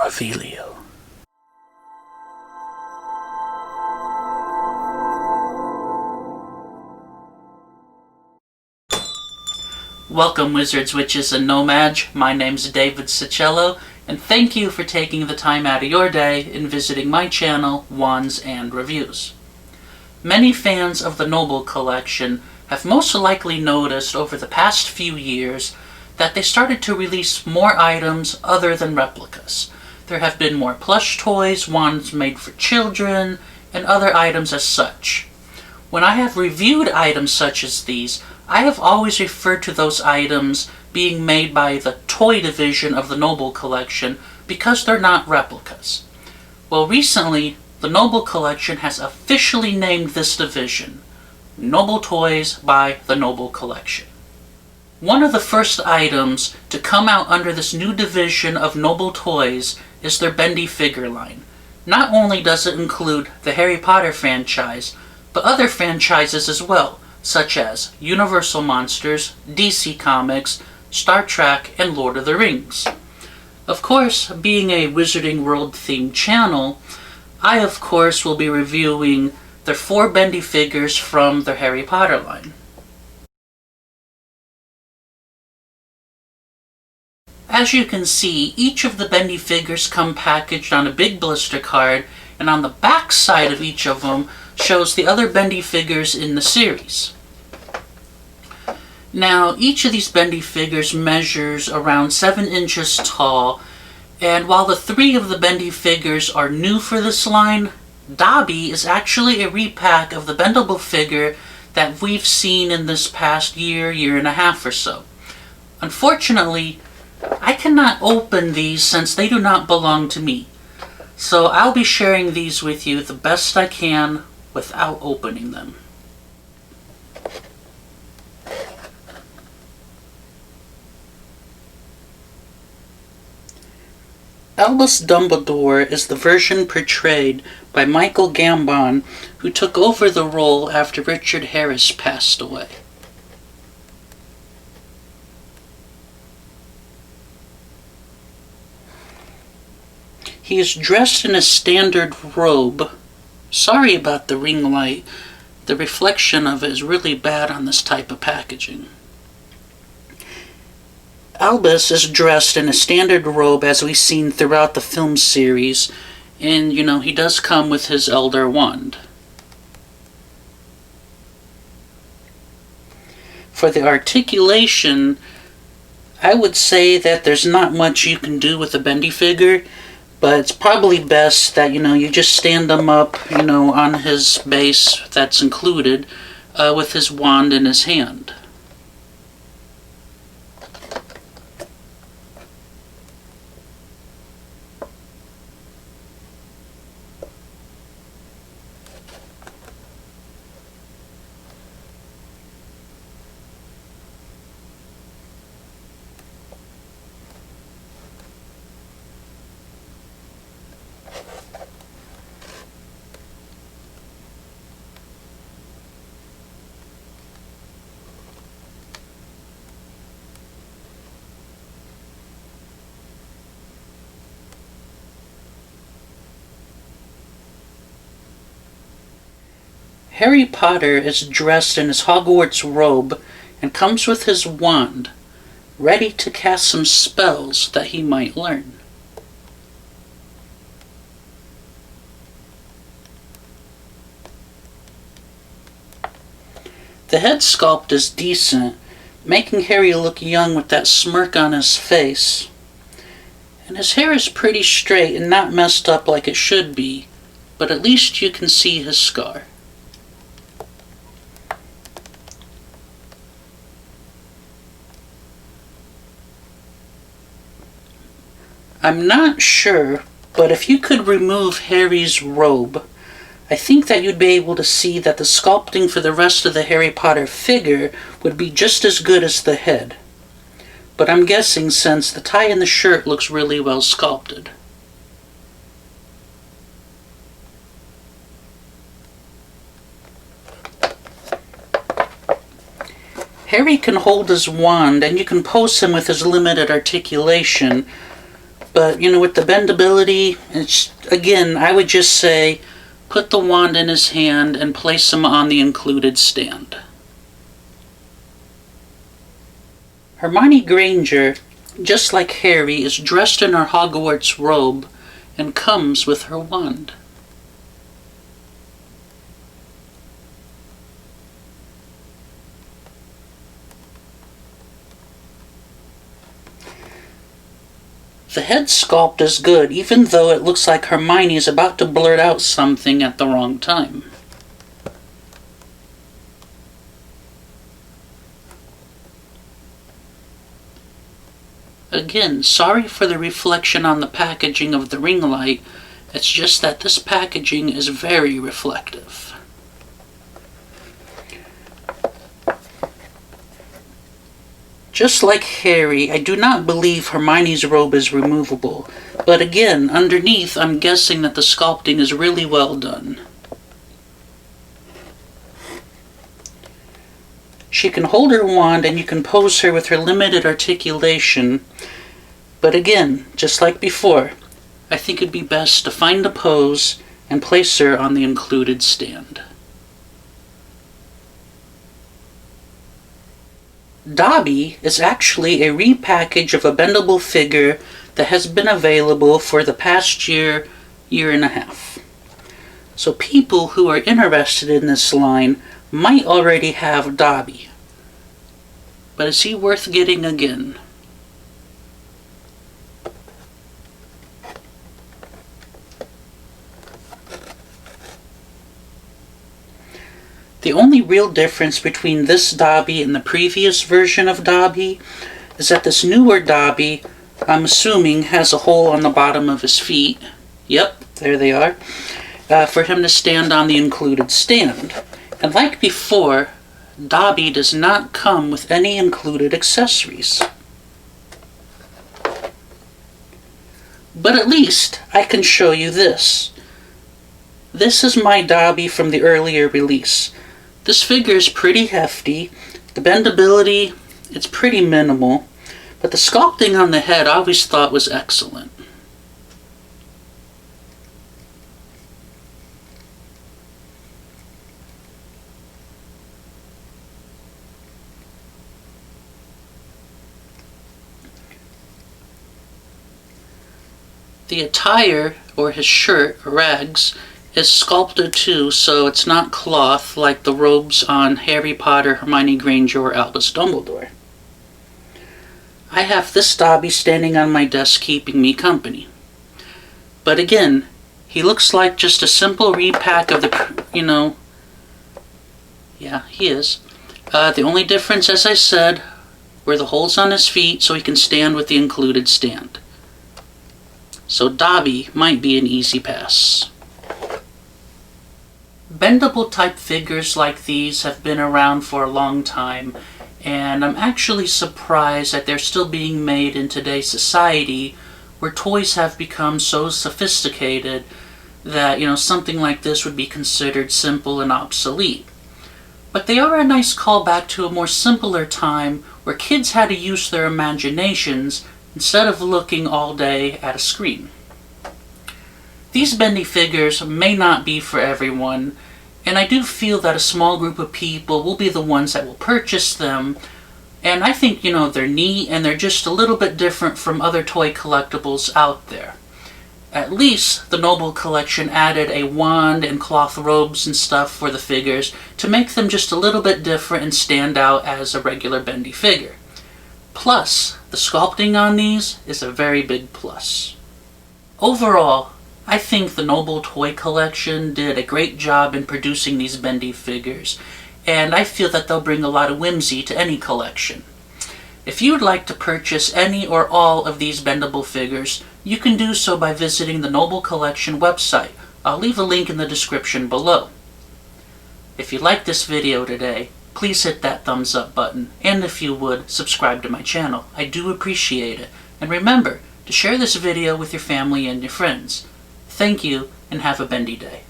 Avilio. Welcome, wizards, witches, and nomads. My name's David Cicello, and thank you for taking the time out of your day and visiting my channel, Wands and Reviews. Many fans of the Noble Collection have most likely noticed over the past few years that they started to release more items other than replicas. There have been more plush toys, wands made for children, and other items as such. When I have reviewed items such as these, I have always referred to those items being made by the toy division of the Noble Collection because they're not replicas. Well, recently, the Noble Collection has officially named this division Noble Toys by the Noble Collection. One of the first items to come out under this new division of Noble Toys is their Bendy figure line. Not only does it include the Harry Potter franchise, but other franchises as well, such as Universal Monsters, DC Comics, Star Trek, and Lord of the Rings. Of course, being a Wizarding World themed channel, I of course will be reviewing their 4 Bendy figures from their Harry Potter line. As you can see, each of the Bendy figures come packaged on a big blister card, and on the back side of each of them shows the other Bendy figures in the series. Now, each of these Bendy figures measures around 7 inches tall, and while the 3 of the Bendy figures are new for this line, Dobby is actually a repack of the bendable figure that we've seen in this past year and a half or so. Unfortunately, I cannot open these since they do not belong to me, so I'll be sharing these with you the best I can without opening them. Albus Dumbledore is the version portrayed by Michael Gambon, who took over the role after Richard Harris passed away. He is dressed in a standard robe. Sorry about the ring light. The reflection of it is really bad on this type of packaging. Albus is dressed in a standard robe as we've seen throughout the film series, and he does come with his Elder Wand. For the articulation, I would say that there's not much you can do with a Bendy figure, but it's probably best that, you just stand him up, on his base that's included, with his wand in his hand. Harry Potter is dressed in his Hogwarts robe and comes with his wand, ready to cast some spells that he might learn. The head sculpt is decent, making Harry look young with that smirk on his face. And his hair is pretty straight and not messed up like it should be, but at least you can see his scar. I'm not sure, but if you could remove Harry's robe, I think that you'd be able to see that the sculpting for the rest of the Harry Potter figure would be just as good as the head. But I'm guessing since the tie and the shirt looks really well sculpted. Harry can hold his wand and you can pose him with his limited articulation, But, with the bendability, again, I would just say, put the wand in his hand and place him on the included stand. Hermione Granger, just like Harry, is dressed in her Hogwarts robe and comes with her wand. The head sculpt is good, even though it looks like Hermione is about to blurt out something at the wrong time. Again, sorry for the reflection on the packaging of the ring light. It's just that this packaging is very reflective. Just like Harry, I do not believe Hermione's robe is removable, but again, underneath, I'm guessing that the sculpting is really well done. She can hold her wand and you can pose her with her limited articulation, but again, just like before, I think it'd be best to find a pose and place her on the included stand. Dobby is actually a repackage of a bendable figure that has been available for the past year and a half. So people who are interested in this line might already have Dobby. But is he worth getting again? The only real difference between this Dobby and the previous version of Dobby is that this newer Dobby, I'm assuming, has a hole on the bottom of his feet. Yep, there they are. For him to stand on the included stand. And like before, Dobby does not come with any included accessories. But at least I can show you this. This is my Dobby from the earlier release. This figure is pretty hefty. The bendability, it's pretty minimal. But the sculpting on the head I always thought was excellent. The attire, or his shirt, rags, is sculpted too, so it's not cloth like the robes on Harry Potter, Hermione Granger, or Albus Dumbledore. I have this Dobby standing on my desk keeping me company. But again, he looks like just a simple repack of the, yeah, he is. The only difference, as I said, were the holes on his feet so he can stand with the included stand. So Dobby might be an easy pass. Bendable type figures like these have been around for a long time, and I'm actually surprised that they're still being made in today's society where toys have become so sophisticated that, something like this would be considered simple and obsolete. But they are a nice callback to a more simpler time where kids had to use their imaginations instead of looking all day at a screen. These Bendy figures may not be for everyone, and I do feel that a small group of people will be the ones that will purchase them, and I think, they're neat and they're just a little bit different from other toy collectibles out there. At least the Noble Collection added a wand and cloth robes and stuff for the figures to make them just a little bit different and stand out as a regular Bendy figure. Plus, the sculpting on these is a very big plus. Overall, I think the Noble Toy Collection did a great job in producing these Bendy figures, and I feel that they'll bring a lot of whimsy to any collection. If you would like to purchase any or all of these bendable figures, you can do so by visiting the Noble Collection website. I'll leave a link in the description below. If you liked this video today, please hit that thumbs up button, and if you would, subscribe to my channel. I do appreciate it. And remember to share this video with your family and your friends. Thank you, and have a Bendy day.